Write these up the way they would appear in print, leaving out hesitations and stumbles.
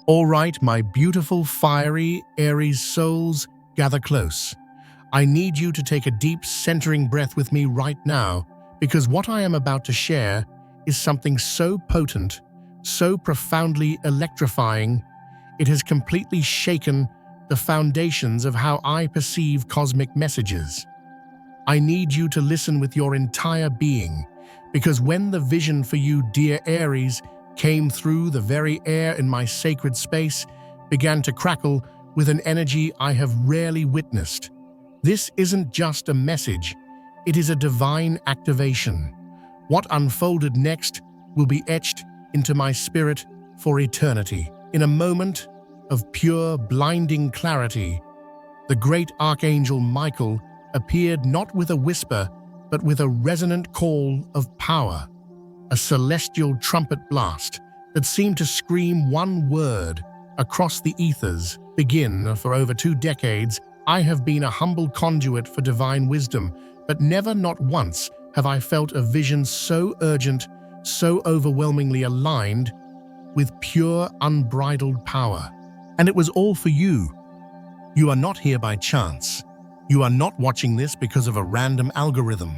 All right, my beautiful, fiery Aries souls, gather close. I need you to take a deep, centering breath with me right now, because what I am about to share is something so potent, so profoundly electrifying, it has completely shaken the foundations of how I perceive cosmic messages. I need you to listen with your entire being, because when the vision for you, dear Aries, came through, the very air in my sacred space began to crackle with an energy I have rarely witnessed. This isn't just a message, it is a divine activation. What unfolded next will be etched into my spirit for eternity. In a moment of pure, blinding clarity, the great Archangel Michael appeared not with a whisper, but with a resonant call of power. A celestial trumpet blast that seemed to scream one word across the ethers. Begin. For over 2 decades, I have been a humble conduit for divine wisdom, but never, not once, have I felt a vision so urgent, so overwhelmingly aligned with pure, unbridled power. And it was all for you. You are not here by chance. You are not watching this because of a random algorithm.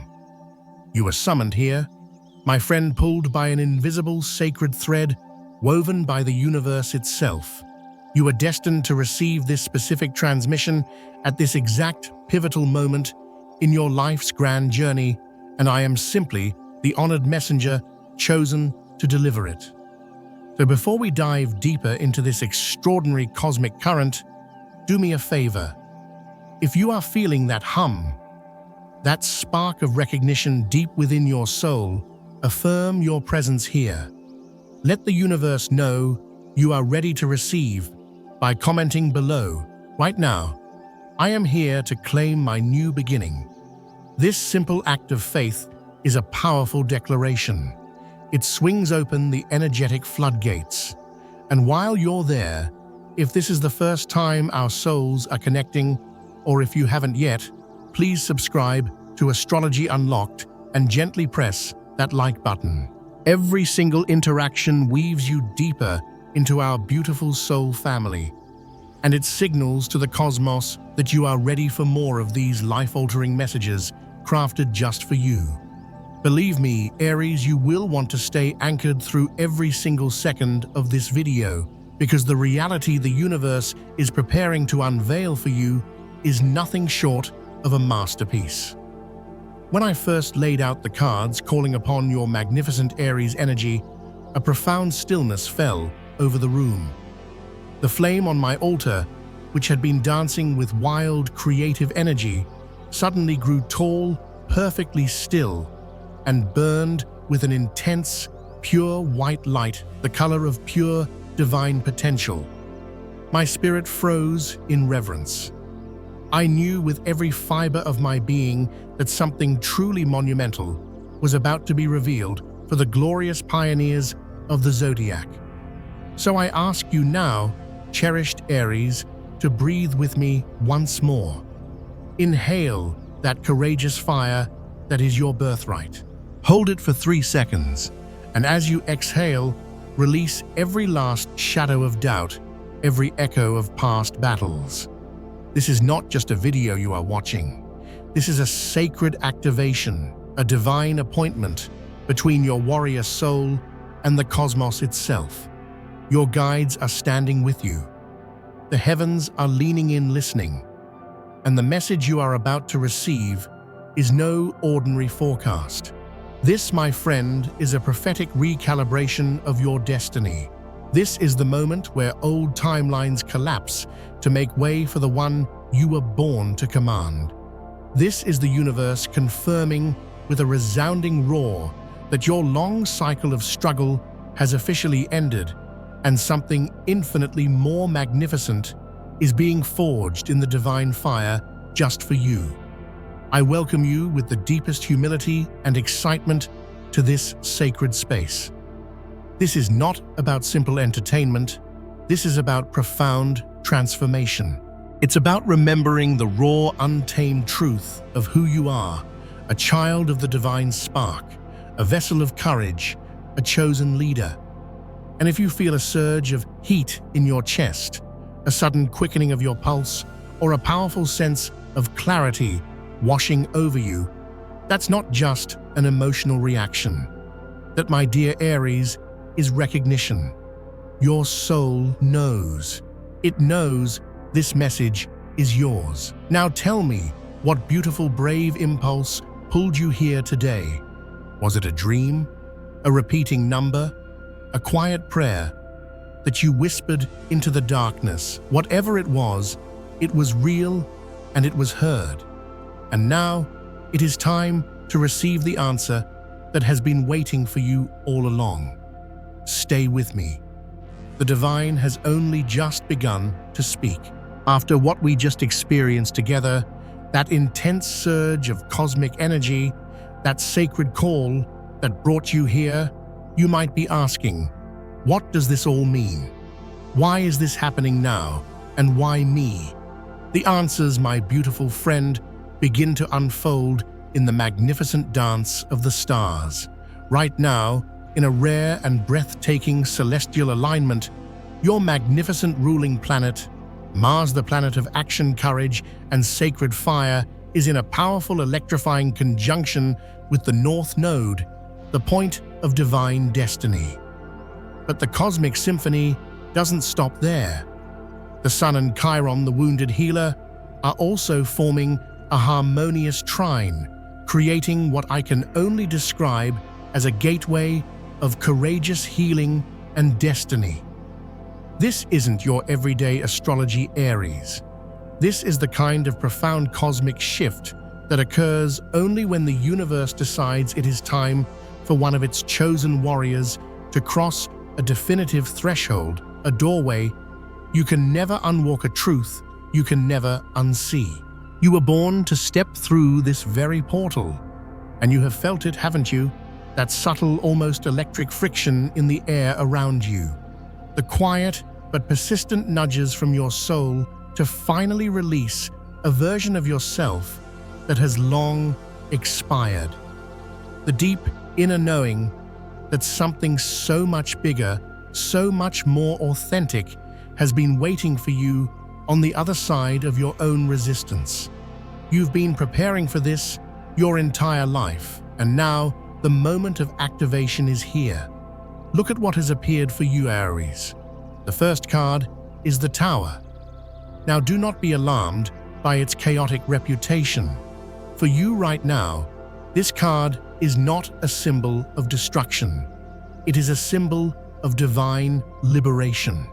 You were summoned here, my friend, pulled by an invisible sacred thread woven by the universe itself. You are destined to receive this specific transmission at this exact pivotal moment in your life's grand journey, and I am simply the honored messenger chosen to deliver it. So before we dive deeper into this extraordinary cosmic current, do me a favor. If you are feeling that hum, that spark of recognition deep within your soul, affirm your presence here. Let the universe know you are ready to receive by commenting below. Right now, I am here to claim my new beginning. This simple act of faith is a powerful declaration. It swings open the energetic floodgates. And while you're there, if this is the first time our souls are connecting, or if you haven't yet, please subscribe to Astrology Unlocked and gently press that like button. Every single interaction weaves you deeper into our beautiful soul family, and it signals to the cosmos that you are ready for more of these life-altering messages crafted just for you. Believe me, Aries, you will want to stay anchored through every single second of this video, because the reality the universe is preparing to unveil for you is nothing short of a masterpiece. When I first laid out the cards calling upon your magnificent Aries energy, a profound stillness fell over the room. The flame on my altar, which had been dancing with wild, creative energy, suddenly grew tall, perfectly still, and burned with an intense, pure white light, the color of pure, divine potential. My spirit froze in reverence. I knew with every fiber of my being that something truly monumental was about to be revealed for the glorious pioneers of the zodiac. So I ask you now, cherished Aries, to breathe with me once more. Inhale that courageous fire that is your birthright. Hold it for 3 seconds, and as you exhale, release every last shadow of doubt, every echo of past battles. This is not just a video you are watching. This is a sacred activation, a divine appointment between your warrior soul and the cosmos itself. Your guides are standing with you. The heavens are leaning in listening, and the message you are about to receive is no ordinary forecast. This, my friend, is a prophetic recalibration of your destiny. This is the moment where old timelines collapse to make way for the one you were born to command. This is the universe confirming with a resounding roar that your long cycle of struggle has officially ended, and something infinitely more magnificent is being forged in the divine fire just for you. I welcome you with the deepest humility and excitement to this sacred space. This is not about simple entertainment. This is about profound transformation. It's about remembering the raw, untamed truth of who you are, a child of the divine spark, a vessel of courage, a chosen leader. And if you feel a surge of heat in your chest, a sudden quickening of your pulse, or a powerful sense of clarity washing over you, that's not just an emotional reaction. That, my dear Aries, is recognition. Your soul knows. It knows this message is yours. Now tell me, what beautiful, brave impulse pulled you here today? Was it a dream? A repeating number? A quiet prayer that you whispered into the darkness? Whatever it was real and it was heard. And now it is time to receive the answer that has been waiting for you all along. Stay with me. The divine has only just begun to speak. After what we just experienced together, that intense surge of cosmic energy, that sacred call that brought you here, you might be asking, what does this all mean? Why is this happening now? And why me? The answers, my beautiful friend, begin to unfold in the magnificent dance of the stars. Right now, in a rare and breathtaking celestial alignment, your magnificent ruling planet, Mars, the planet of action, courage, and sacred fire, is in a powerful electrifying conjunction with the North Node, the point of divine destiny. But the cosmic symphony doesn't stop there. The Sun and Chiron, the wounded healer, are also forming a harmonious trine, creating what I can only describe as a gateway of courageous healing and destiny. This isn't your everyday astrology, Aries. This is the kind of profound cosmic shift that occurs only when the universe decides it is time for one of its chosen warriors to cross a definitive threshold, a doorway you can never unwalk, a truth you can never unsee. You were born to step through this very portal, and you have felt it, haven't you? That subtle, almost electric friction in the air around you. The quiet but persistent nudges from your soul to finally release a version of yourself that has long expired. The deep inner knowing that something so much bigger, so much more authentic has been waiting for you on the other side of your own resistance. You've been preparing for this your entire life, and now the moment of activation is here. Look at what has appeared for you, Aries. The first card is the Tower. Now, do not be alarmed by its chaotic reputation. For you right now, this card is not a symbol of destruction. It is a symbol of divine liberation.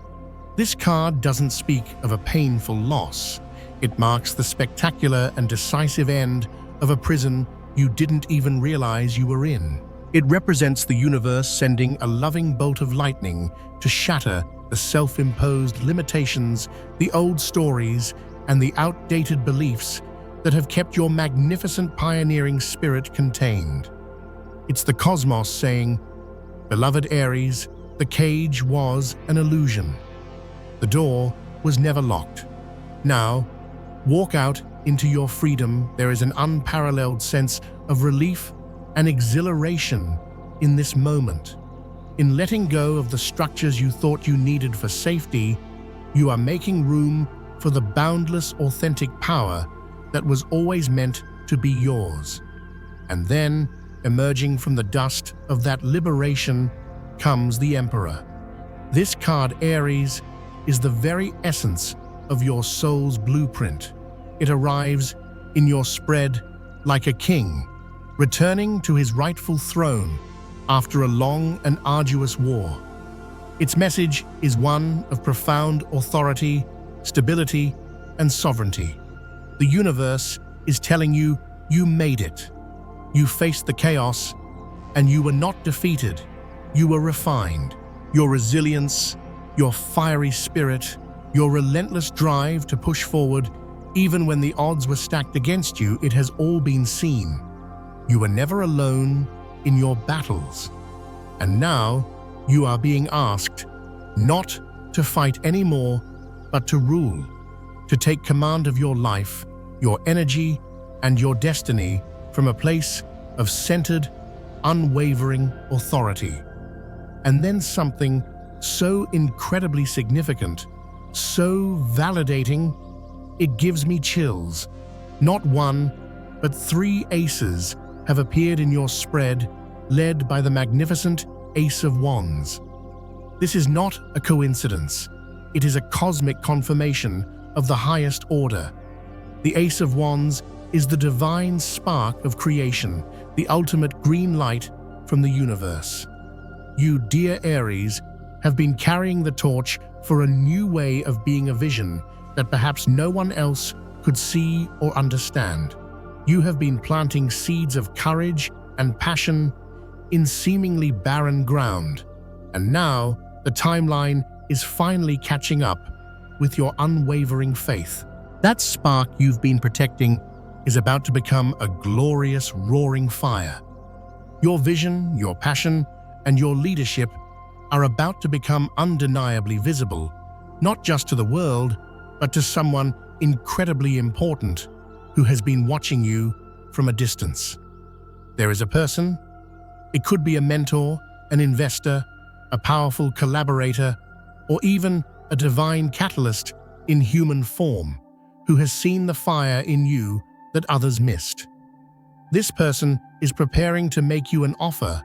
This card doesn't speak of a painful loss. It marks the spectacular and decisive end of a prison you didn't even realize you were in. It represents the universe sending a loving bolt of lightning to shatter the self-imposed limitations, the old stories, and the outdated beliefs that have kept your magnificent pioneering spirit contained. It's the cosmos saying, "Beloved Aries, the cage was an illusion. The door was never locked. Now, walk out into your freedom." There is an unparalleled sense of relief and exhilaration in this moment. In letting go of the structures you thought you needed for safety, you are making room for the boundless, authentic power that was always meant to be yours. And then, emerging from the dust of that liberation, comes the Emperor. This card, Aries, is the very essence of your soul's blueprint. It arrives in your spread like a king, returning to his rightful throne after a long and arduous war. Its message is one of profound authority, stability, and sovereignty. The universe is telling you, you made it. You faced the chaos, and you were not defeated. You were refined. Your resilience, your fiery spirit, your relentless drive to push forward, even when the odds were stacked against you, it has all been seen. You were never alone in your battles. And now you are being asked not to fight anymore, but to rule, to take command of your life, your energy, and your destiny from a place of centered, unwavering authority. And then something so incredibly significant, so validating, it gives me chills. Not one, but 3 aces have appeared in your spread, led by the magnificent Ace of Wands. This is not a coincidence. It is a cosmic confirmation of the highest order. The Ace of Wands is the divine spark of creation, the ultimate green light from the universe. You, dear Aries, have been carrying the torch for a new way of being, a vision that perhaps no one else could see or understand. You have been planting seeds of courage and passion in seemingly barren ground, and now the timeline is finally catching up with your unwavering faith. That spark you've been protecting is about to become a glorious, roaring fire. Your vision, your passion, and your leadership are about to become undeniably visible, not just to the world, but to someone incredibly important who has been watching you from a distance. There is a person, it could be a mentor, an investor, a powerful collaborator, or even a divine catalyst in human form, who has seen the fire in you that others missed. This person is preparing to make you an offer,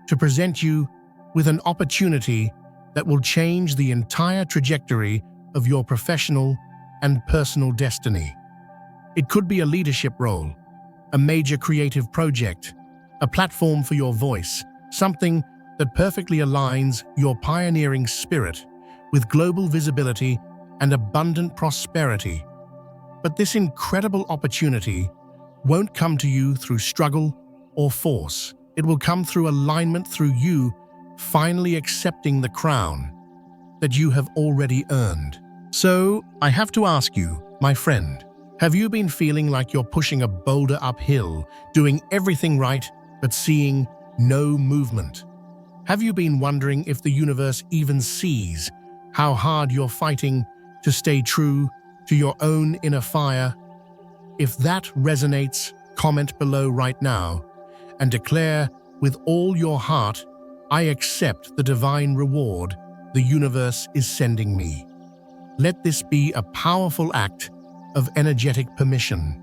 to present you with an opportunity that will change the entire trajectory of your professional and personal destiny. It could be a leadership role, a major creative project, a platform for your voice, something that perfectly aligns your pioneering spirit with global visibility and abundant prosperity. But this incredible opportunity won't come to you through struggle or force. It will come through alignment, through you finally accepting the crown that you have already earned. So, I have to ask you, my friend, have you been feeling like you're pushing a boulder uphill, doing everything right, but seeing no movement? Have you been wondering if the universe even sees how hard you're fighting to stay true to your own inner fire? If that resonates, comment below right now and declare with all your heart, I accept the divine reward the universe is sending me. Let this be a powerful act of energetic permission.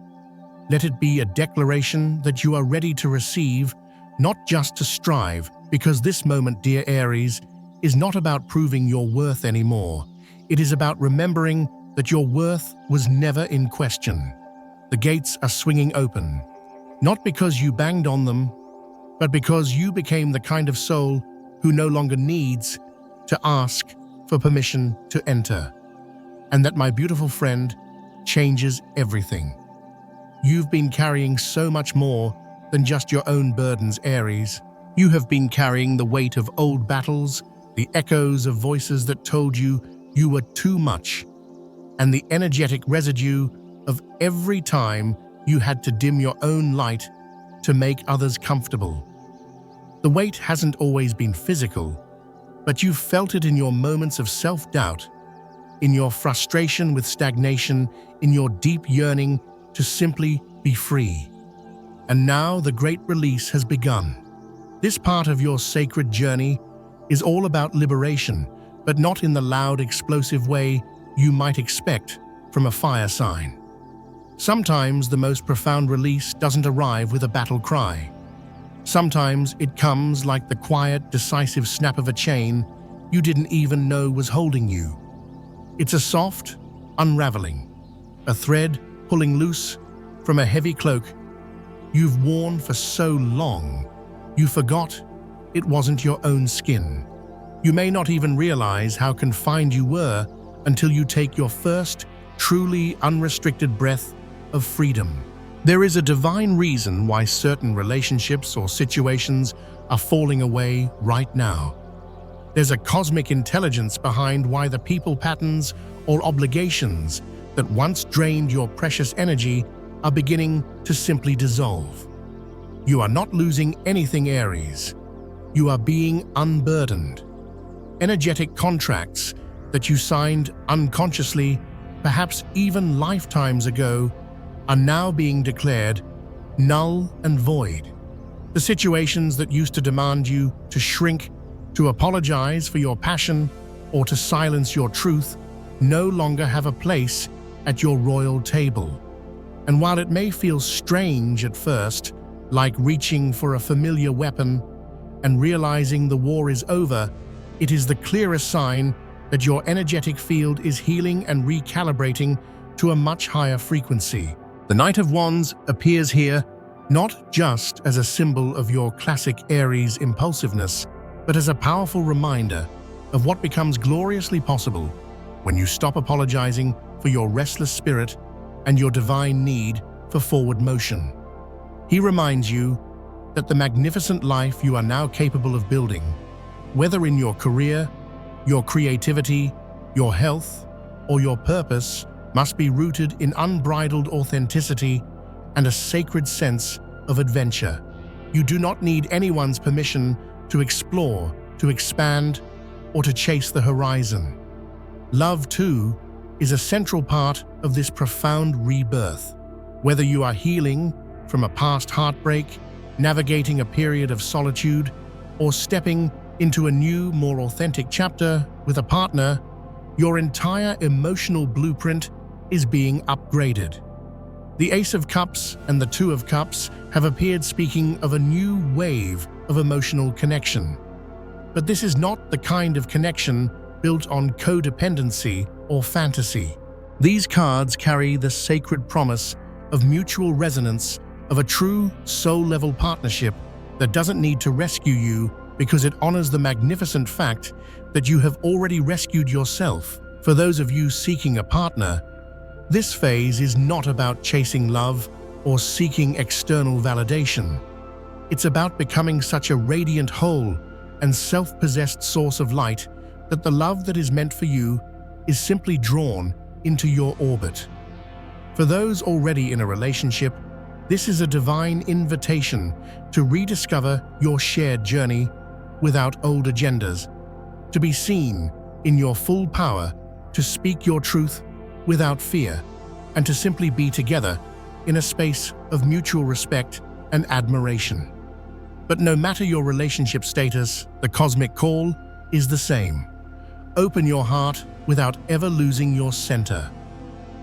Let it be a declaration that you are ready to receive, not just to strive, because this moment, dear Aries, is not about proving your worth anymore. It is about remembering that your worth was never in question. The gates are swinging open, not because you banged on them, but because you became the kind of soul who no longer needs to ask for permission to enter. And that, my beautiful friend, changes everything. You've been carrying so much more than just your own burdens, Aries. You have been carrying the weight of old battles, the echoes of voices that told you you were too much, and the energetic residue of every time you had to dim your own light to make others comfortable. The weight hasn't always been physical, but you've felt it in your moments of self-doubt, in your frustration with stagnation, in your deep yearning to simply be free. And now the great release has begun. This part of your sacred journey is all about liberation, but not in the loud, explosive way you might expect from a fire sign. Sometimes the most profound release doesn't arrive with a battle cry. Sometimes it comes like the quiet, decisive snap of a chain you didn't even know was holding you. It's a soft unraveling, a thread pulling loose from a heavy cloak you've worn for so long, you forgot it wasn't your own skin. You may not even realize how confined you were until you take your first, truly unrestricted breath of freedom. There is a divine reason why certain relationships or situations are falling away right now. There's a cosmic intelligence behind why the people patterns or obligations that once drained your precious energy are beginning to simply dissolve. You are not losing anything, Aries. You are being unburdened. Energetic contracts that you signed unconsciously, perhaps even lifetimes ago, are now being declared null and void. The situations that used to demand you to shrink To apologize for your passion or to silence your truth no longer have a place at your royal table. And while it may feel strange at first, like reaching for a familiar weapon and realizing the war is over, it is the clearest sign that your energetic field is healing and recalibrating to a much higher frequency. The Knight of Wands appears here not just as a symbol of your classic Aries impulsiveness, but as a powerful reminder of what becomes gloriously possible when you stop apologizing for your restless spirit and your divine need for forward motion. He reminds you that the magnificent life you are now capable of building, whether in your career, your creativity, your health, or your purpose, must be rooted in unbridled authenticity and a sacred sense of adventure. You do not need anyone's permission to explore, to expand, or to chase the horizon. Love, too, is a central part of this profound rebirth. Whether you are healing from a past heartbreak, navigating a period of solitude, or stepping into a new, more authentic chapter with a partner, your entire emotional blueprint is being upgraded. The Ace of Cups and the Two of Cups have appeared, speaking of a new wave of emotional connection. But this is not the kind of connection built on codependency or fantasy. These cards carry the sacred promise of mutual resonance, of a true soul-level partnership that doesn't need to rescue you because it honors the magnificent fact that you have already rescued yourself. For those of you seeking a partner, this phase is not about chasing love or seeking external validation. It's about becoming such a radiant whole and self-possessed source of light that the love that is meant for you is simply drawn into your orbit. For those already in a relationship, this is a divine invitation to rediscover your shared journey without old agendas, to be seen in your full power, to speak your truth without fear, and to simply be together in a space of mutual respect and admiration. But no matter your relationship status, the cosmic call is the same. Open your heart without ever losing your center.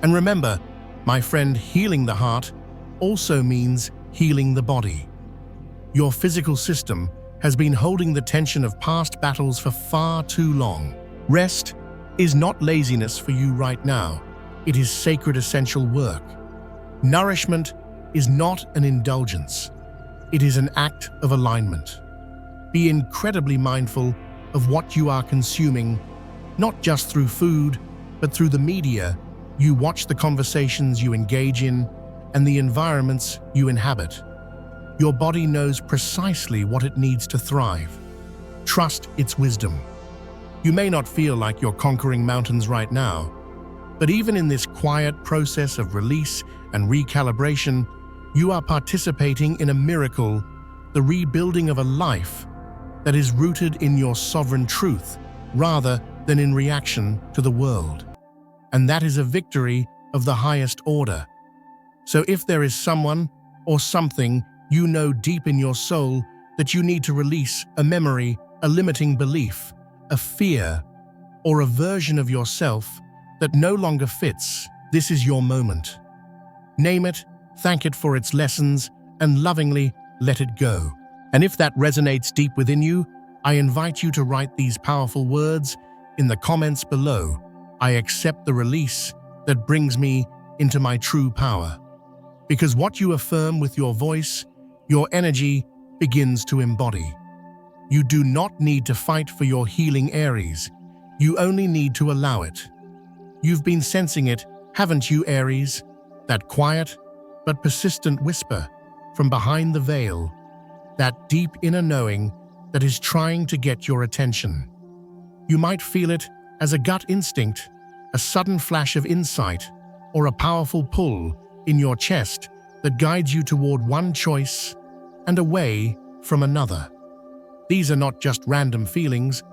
And remember, my friend, healing the heart also means healing the body. Your physical system has been holding the tension of past battles for far too long. Rest is not laziness for you right now. It is sacred, essential work. Nourishment is not an indulgence. It is an act of alignment. Be incredibly mindful of what you are consuming, not just through food, but through the media you watch, the conversations you engage in, and the environments you inhabit. Your body knows precisely what it needs to thrive. Trust its wisdom. You may not feel like you're conquering mountains right now, but even in this quiet process of release and recalibration, you are participating in a miracle, the rebuilding of a life that is rooted in your sovereign truth rather than in reaction to the world. And that is a victory of the highest order. So if there is someone or something you know deep in your soul that you need to release, a memory, a limiting belief, a fear, or a version of yourself that no longer fits, this is your moment. Name it, thank it for its lessons, and lovingly let it go. And if that resonates deep within you, I invite you to write these powerful words in the comments below. I accept the release that brings me into my true power. Because what you affirm with your voice, your energy begins to embody. You do not need to fight for your healing, Aries. You only need to allow it. You've been sensing it, haven't you, Aries? That quiet but persistent whisper from behind the veil, that deep inner knowing that is trying to get your attention. You might feel it as a gut instinct, a sudden flash of insight, or a powerful pull in your chest that guides you toward one choice and away from another. These are not just random feelings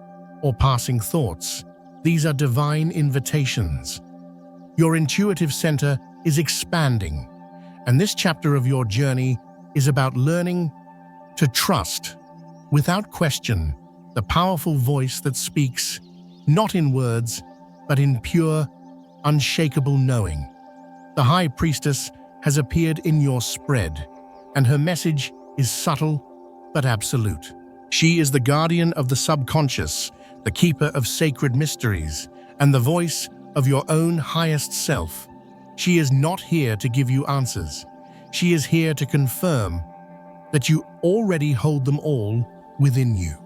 or passing thoughts. These are divine invitations. Your intuitive center is expanding, and this chapter of your journey is about learning to trust without question the powerful voice that speaks, not in words, but in pure, unshakable knowing. The High Priestess has appeared in your spread, and her message is subtle but absolute. She is the guardian of the subconscious, the keeper of sacred mysteries, and the voice of your own highest self. She is not here to give you answers. She is here to confirm that you already hold them all within you.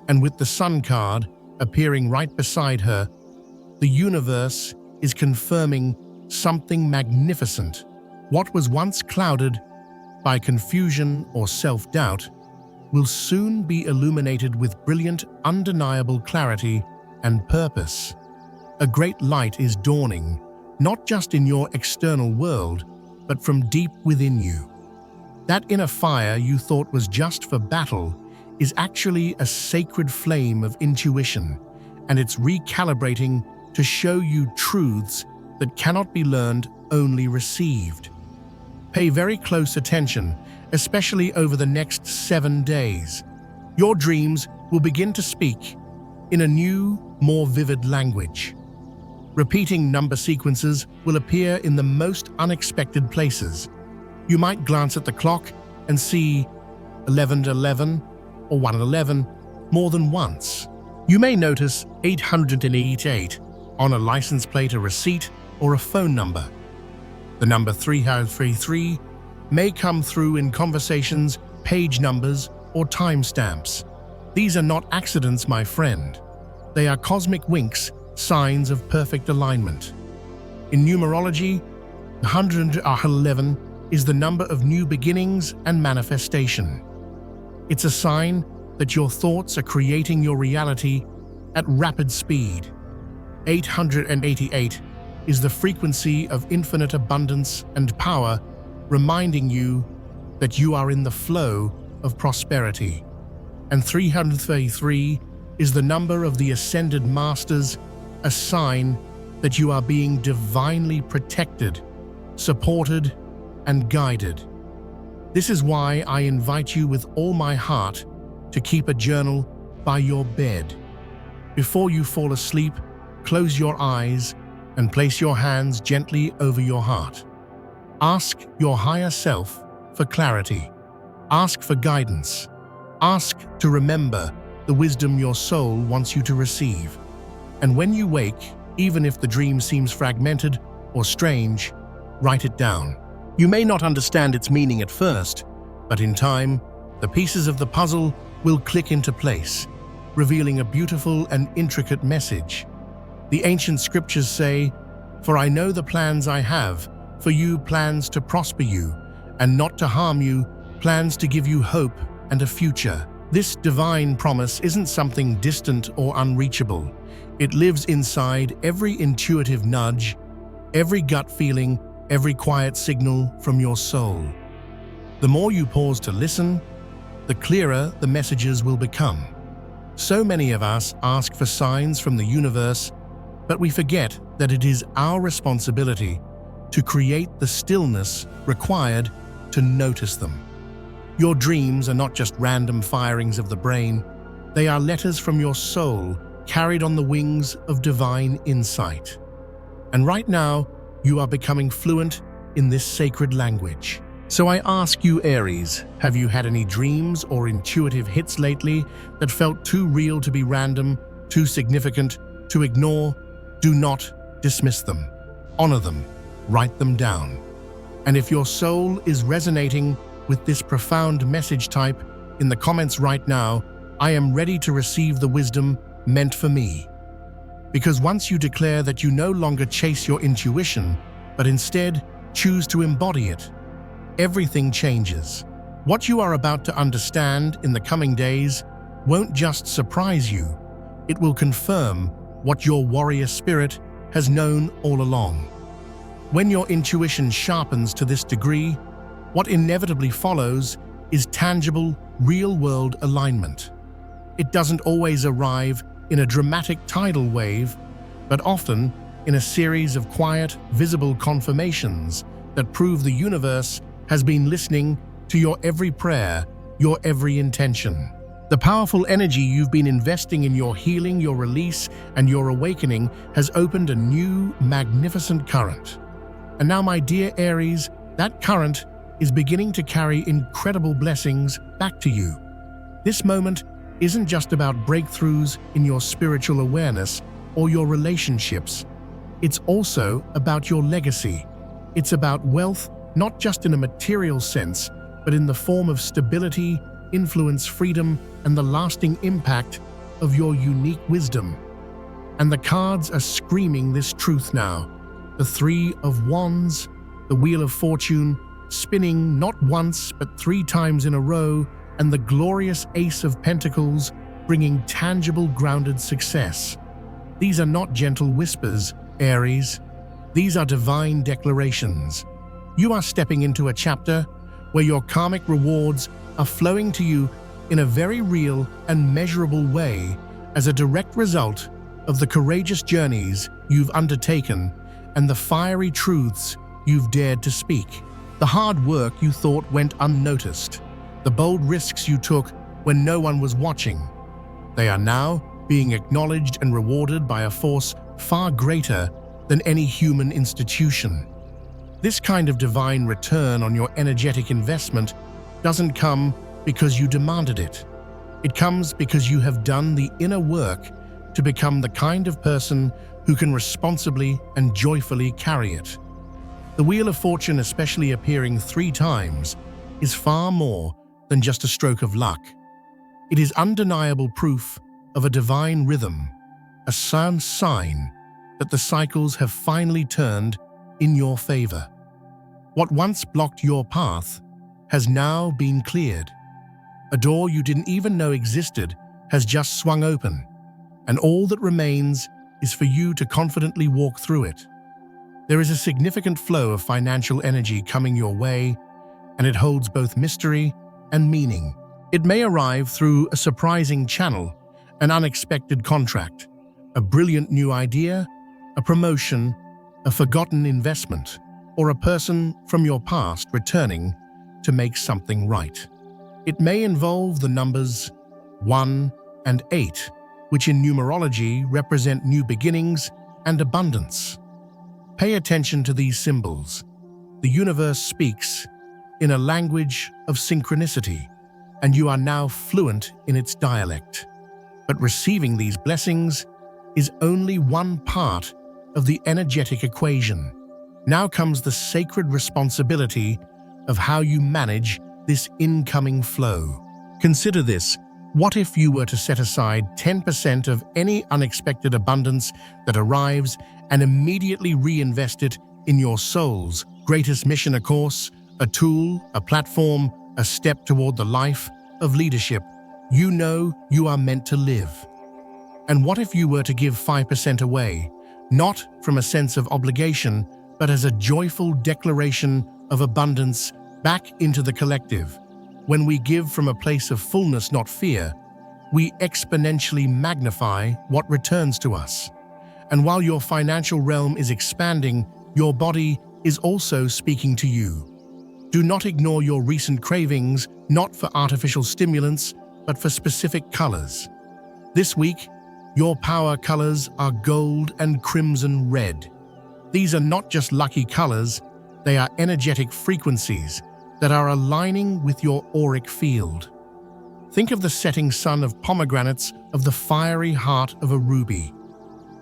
And with the Sun card appearing right beside her, the universe is confirming something magnificent. What was once clouded by confusion or self-doubt will soon be illuminated with brilliant, undeniable clarity and purpose. A great light is dawning, not just in your external world, but from deep within you. That inner fire you thought was just for battle is actually a sacred flame of intuition, and it's recalibrating to show you truths that cannot be learned, only received. Pay very close attention, especially over the next 7 days. Your dreams will begin to speak in a new, more vivid language. Repeating number sequences will appear in the most unexpected places. You might glance at the clock and see 11:11 or 1:11 more than once. You may notice 888 on a license plate, a receipt, or a phone number. The number 333 may come through in conversations, page numbers, or timestamps. These are not accidents, my friend. They are cosmic winks, signs of perfect alignment. In numerology, 111 is the number of new beginnings and manifestation. It's a sign that your thoughts are creating your reality at rapid speed. 888 is the frequency of infinite abundance and power, reminding you that you are in the flow of prosperity. And 333 is the number of the ascended masters, a sign that you are being divinely protected, supported, and guided. This is why I invite you with all my heart to keep a journal by your bed. Before you fall asleep, close your eyes and place your hands gently over your heart. Ask your higher self for clarity. Ask for guidance. Ask to remember the wisdom your soul wants you to receive. And when you wake, even if the dream seems fragmented or strange, write it down. You may not understand its meaning at first, but in time, the pieces of the puzzle will click into place, revealing a beautiful and intricate message. The ancient scriptures say, "For I know the plans I have for you, plans to prosper you and not to harm you, plans to give you hope and a future." This divine promise isn't something distant or unreachable. It lives inside every intuitive nudge, every gut feeling, every quiet signal from your soul. The more you pause to listen, the clearer the messages will become. So many of us ask for signs from the universe, but we forget that it is our responsibility to create the stillness required to notice them. Your dreams are not just random firings of the brain, they are letters from your soul carried on the wings of divine insight. And right now, you are becoming fluent in this sacred language. So I ask you, Aries, have you had any dreams or intuitive hits lately that felt too real to be random, too significant to ignore? Do not dismiss them. Honor them. Write them down. And if your soul is resonating with this profound message, type in the comments right now, "I am ready to receive the wisdom meant for me." Because once you declare that you no longer chase your intuition, but instead choose to embody it, everything changes. What you are about to understand in the coming days won't just surprise you, it will confirm what your warrior spirit has known all along. When your intuition sharpens to this degree, what inevitably follows is tangible, real-world alignment. It doesn't always arrive in a dramatic tidal wave, but often in a series of quiet, visible confirmations that prove the universe has been listening to your every prayer, your every intention. The powerful energy you've been investing in your healing, your release, and your awakening has opened a new, magnificent current. And now, my dear Aries, that current is beginning to carry incredible blessings back to you. This moment isn't just about breakthroughs in your spiritual awareness or your relationships. It's also about your legacy. It's about wealth, not just in a material sense, but in the form of stability, influence, freedom, and the lasting impact of your unique wisdom. And the cards are screaming this truth now. The Three of Wands, the Wheel of Fortune, spinning not once but 3 times in a row, and the glorious Ace of Pentacles, bringing tangible, grounded success. These are not gentle whispers, Aries. These are divine declarations. You are stepping into a chapter where your karmic rewards are flowing to you in a very real and measurable way as a direct result of the courageous journeys you've undertaken and the fiery truths you've dared to speak. The hard work you thought went unnoticed, the bold risks you took when no one was watching. They are now being acknowledged and rewarded by a force far greater than any human institution. This kind of divine return on your energetic investment doesn't come because you demanded it. It comes because you have done the inner work to become the kind of person who can responsibly and joyfully carry it. The Wheel of Fortune, especially appearing 3 times, is far more than just a stroke of luck. It is undeniable proof of a divine rhythm, a sign that the cycles have finally turned in your favor. What once blocked your path has now been cleared. A door you didn't even know existed has just swung open, and all that remains is for you to confidently walk through it. There is a significant flow of financial energy coming your way, and it holds both mystery and meaning. It may arrive through a surprising channel, an unexpected contract, a brilliant new idea, a promotion, a forgotten investment, or a person from your past returning to make something right. It may involve the numbers 1 and 8, which in numerology represent new beginnings and abundance. Pay attention to these symbols. The universe speaks in a language of synchronicity, and you are now fluent in its dialect. But receiving these blessings is only one part of the energetic equation. Now comes the sacred responsibility of how you manage this incoming flow. Consider this. What if you were to set aside 10% of any unexpected abundance that arrives and immediately reinvest it in your soul's greatest mission, a course, a tool, a platform, a step toward the life of leadership you know you are meant to live? And what if you were to give 5% away, not from a sense of obligation, but as a joyful declaration of abundance back into the collective? When we give from a place of fullness, not fear, we exponentially magnify what returns to us. And while your financial realm is expanding, your body is also speaking to you. Do not ignore your recent cravings, not for artificial stimulants, but for specific colors. This week, your power colors are gold and crimson red. These are not just lucky colors, they are energetic frequencies that are aligning with your auric field. Think of the setting sun of pomegranates, of the fiery heart of a ruby.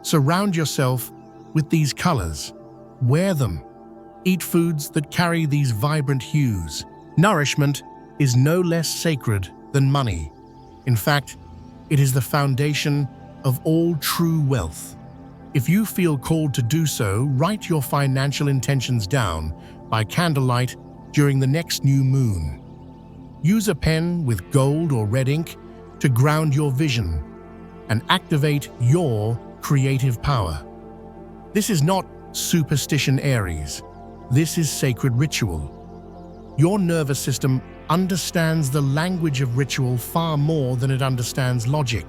Surround yourself with these colors. Wear them. Eat foods that carry these vibrant hues. Nourishment is no less sacred than money. In fact, it is the foundation of all true wealth. If you feel called to do so, write your financial intentions down by candlelight during the next new moon. Use a pen with gold or red ink to ground your vision and activate your creative power. This is not superstition, Aries. This is sacred ritual. Your nervous system understands the language of ritual far more than it understands logic.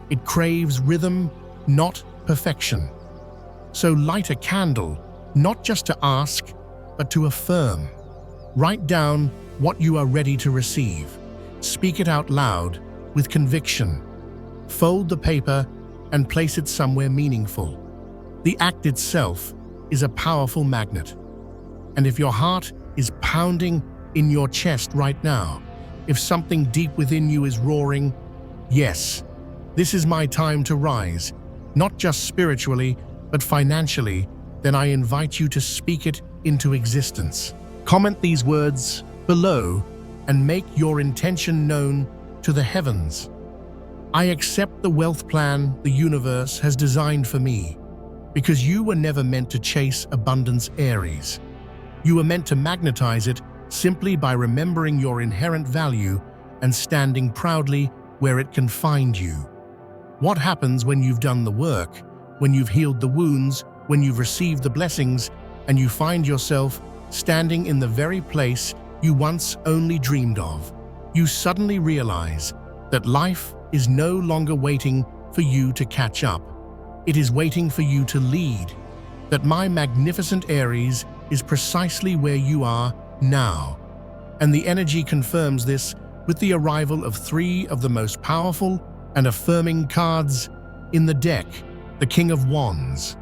It craves rhythm, not perfection. So light a candle, not just to ask, but to affirm. Write down what you are ready to receive. Speak it out loud with conviction. Fold the paper and place it somewhere meaningful. The act itself is a powerful magnet. And if your heart is pounding in your chest right now, if something deep within you is roaring, yes, this is my time to rise, not just spiritually, but financially, then I invite you to speak it into existence. Comment these words below and make your intention known to the heavens. I accept the wealth plan the universe has designed for me, because you were never meant to chase abundance, Aries. You were meant to magnetize it simply by remembering your inherent value and standing proudly where it can find you. What happens when you've done the work, when you've healed the wounds, when you've received the blessings, and you find yourself standing in the very place you once only dreamed of? You suddenly realize that life is no longer waiting for you to catch up. It is waiting for you to lead. That my magnificent Aries is precisely where you are now. And the energy confirms this with the arrival of 3 of the most powerful and affirming cards in the deck: the King of Wands,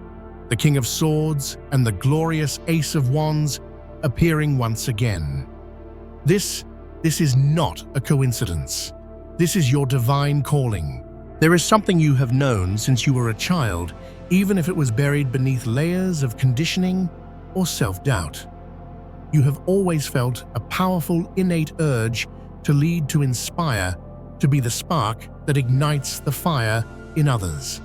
the King of Swords, and the glorious Ace of Wands appearing once again. This is not a coincidence. This is your divine calling. There is something you have known since you were a child, even if it was buried beneath layers of conditioning or self-doubt. You have always felt a powerful, innate urge to lead, to inspire, to be the spark that ignites the fire in others.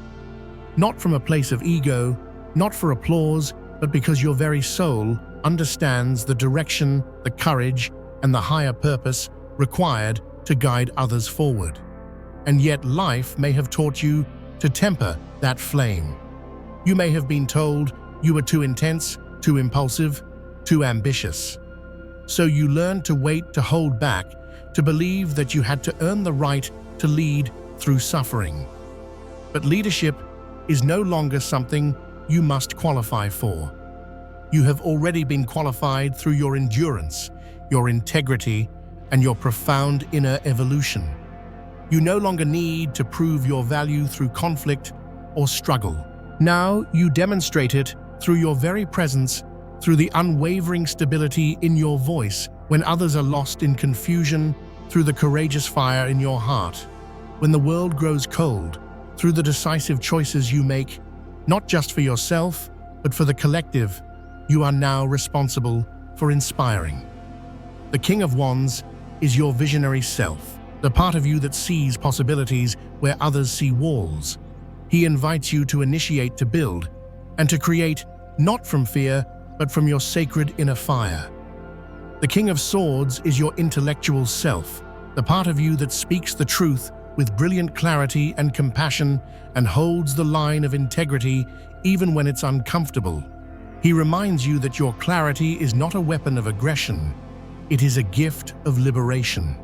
Not from a place of ego, not for applause, but because your very soul understands the direction, the courage, and the higher purpose required to guide others forward. And yet life may have taught you to temper that flame. You may have been told you were too intense, too impulsive, too ambitious. So you learned to wait, to hold back, to believe that you had to earn the right to lead through suffering. But leadership is no longer something you must qualify for. You have already been qualified through your endurance, your integrity, and your profound inner evolution. You no longer need to prove your value through conflict or struggle. Now you demonstrate it through your very presence, through the unwavering stability in your voice when others are lost in confusion, through the courageous fire in your heart when the world grows cold, through the decisive choices you make, not just for yourself, but for the collective you are now responsible for inspiring. The King of Wands is your visionary self, the part of you that sees possibilities where others see walls. He invites you to initiate, to build, and to create, not from fear, but from your sacred inner fire. The King of Swords is your intellectual self, the part of you that speaks the truth with brilliant clarity and compassion and holds the line of integrity even when it's uncomfortable. He reminds you that your clarity is not a weapon of aggression, it is a gift of liberation.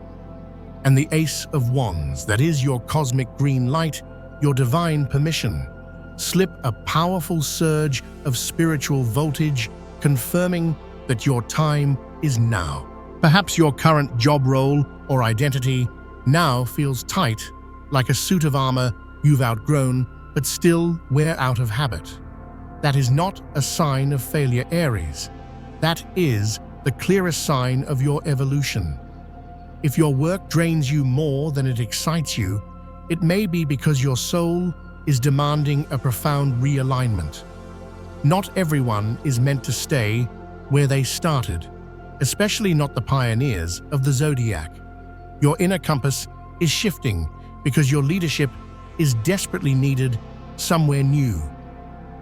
And the Ace of Wands, that is your cosmic green light, your divine permission, slip a powerful surge of spiritual voltage, confirming that your time is now. Perhaps your current job role or identity now feels tight, like a suit of armor you've outgrown but still wear out of habit. That is not a sign of failure, Aries. That is the clearest sign of your evolution. If your work drains you more than it excites you, it may be because your soul is demanding a profound realignment. Not everyone is meant to stay where they started, especially not the pioneers of the zodiac. Your inner compass is shifting because your leadership is desperately needed somewhere new.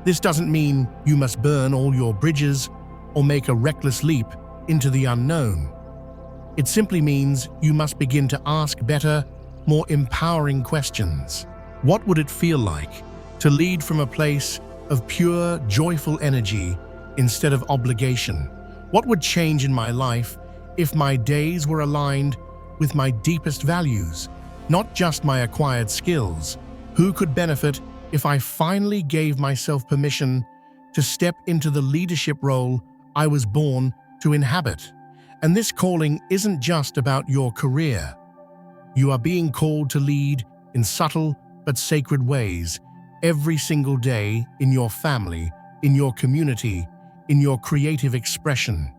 This doesn't mean you must burn all your bridges or make a reckless leap into the unknown. It simply means you must begin to ask better, more empowering questions. What would it feel like to lead from a place of pure, joyful energy instead of obligation? What would change in my life if my days were aligned with my deepest values, not just my acquired skills? Who could benefit if I finally gave myself permission to step into the leadership role I was born to inhabit? And this calling isn't just about your career. You are being called to lead in subtle but sacred ways every single day in your family, in your community, in your creative expression.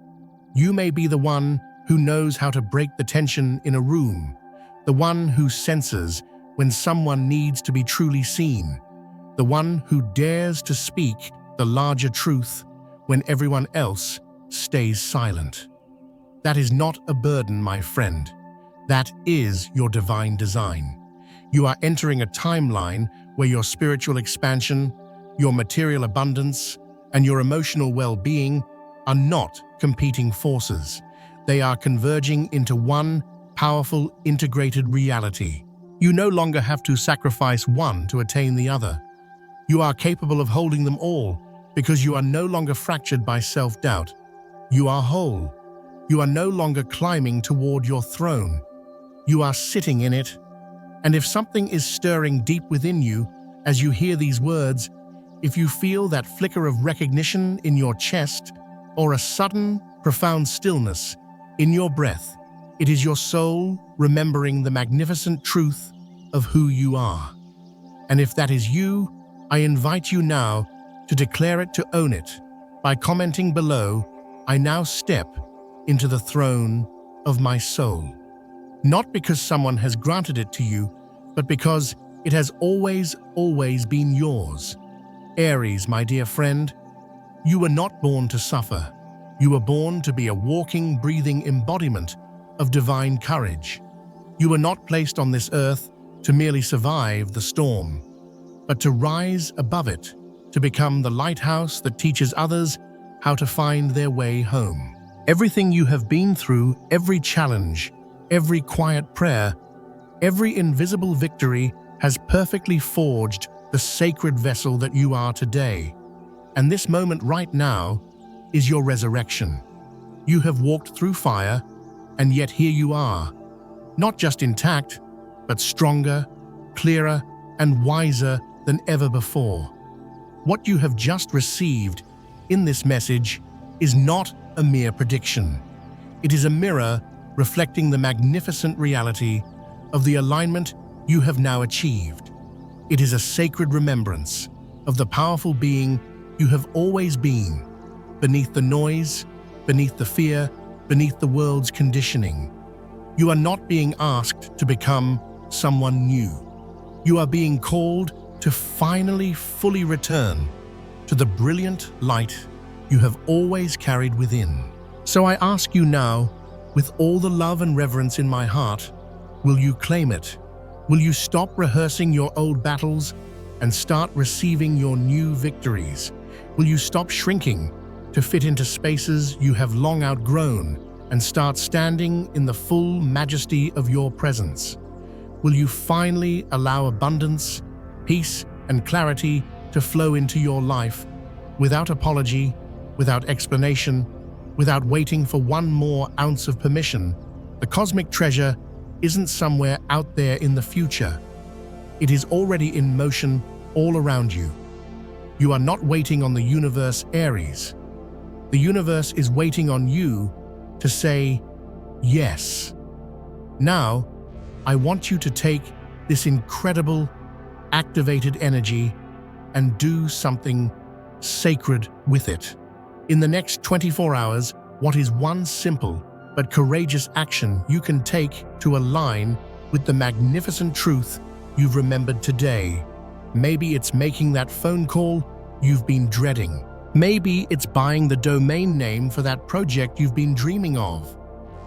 You may be the one who knows how to break the tension in a room, the one who senses when someone needs to be truly seen, the one who dares to speak the larger truth when everyone else stays silent. That is not a burden, my friend. That is your divine design. You are entering a timeline where your spiritual expansion, your material abundance, and your emotional well-being are not competing forces. They are converging into one powerful, integrated reality. You no longer have to sacrifice one to attain the other. You are capable of holding them all because you are no longer fractured by self-doubt. You are whole. You are no longer climbing toward your throne. You are sitting in it. And if something is stirring deep within you as you hear these words, if you feel that flicker of recognition in your chest or a sudden, profound stillness in your breath, it is your soul remembering the magnificent truth of who you are. And if that is you, I invite you now to declare it, to own it, by commenting below, "I now step into the throne of my soul." Not because someone has granted it to you, but because it has always been yours. Aries, my dear friend, you were not born to suffer. You were born to be a walking, breathing embodiment of divine courage. You were not placed on this earth to merely survive the storm, but to rise above it, to become the lighthouse that teaches others how to find their way home. Everything you have been through, every challenge, every quiet prayer, every invisible victory has perfectly forged the sacred vessel that you are today. And this moment right now is your resurrection. You have walked through fire, and yet here you are, not just intact, but stronger, clearer, and wiser than ever before. What you have just received in this message is not a mere prediction. It is a mirror reflecting the magnificent reality of the alignment you have now achieved. It is a sacred remembrance of the powerful being you have always been, beneath the noise, beneath the fear, beneath the world's conditioning. You are not being asked to become someone new. You are being called to finally fully return to the brilliant light you have always carried within. So I ask you now, with all the love and reverence in my heart, will you claim it? Will you stop rehearsing your old battles and start receiving your new victories? Will you stop shrinking to fit into spaces you have long outgrown and start standing in the full majesty of your presence? Will you finally allow abundance, peace, and clarity to flow into your life without apology, without explanation, without waiting for one more ounce of permission? The cosmic treasure isn't somewhere out there in the future. It is already in motion all around you. You are not waiting on the universe, Aries. The universe is waiting on you to say yes. Now, I want you to take this incredible, activated energy and do something sacred with it. In the next 24 hours, what is one simple but courageous action you can take to align with the magnificent truth you've remembered today? Maybe it's making that phone call you've been dreading. Maybe it's buying the domain name for that project you've been dreaming of.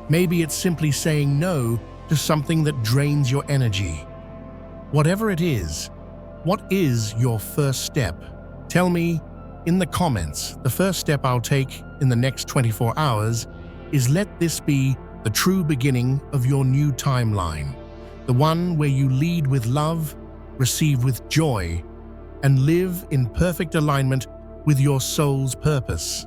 Maybe it's simply saying no to something that drains your energy. Whatever it is, what is your first step? Tell me in the comments. The first step I'll take in the next 24 hours is let this be the true beginning of your new timeline, the one where you lead with love, receive with joy, and live in perfect alignment with your soul's purpose.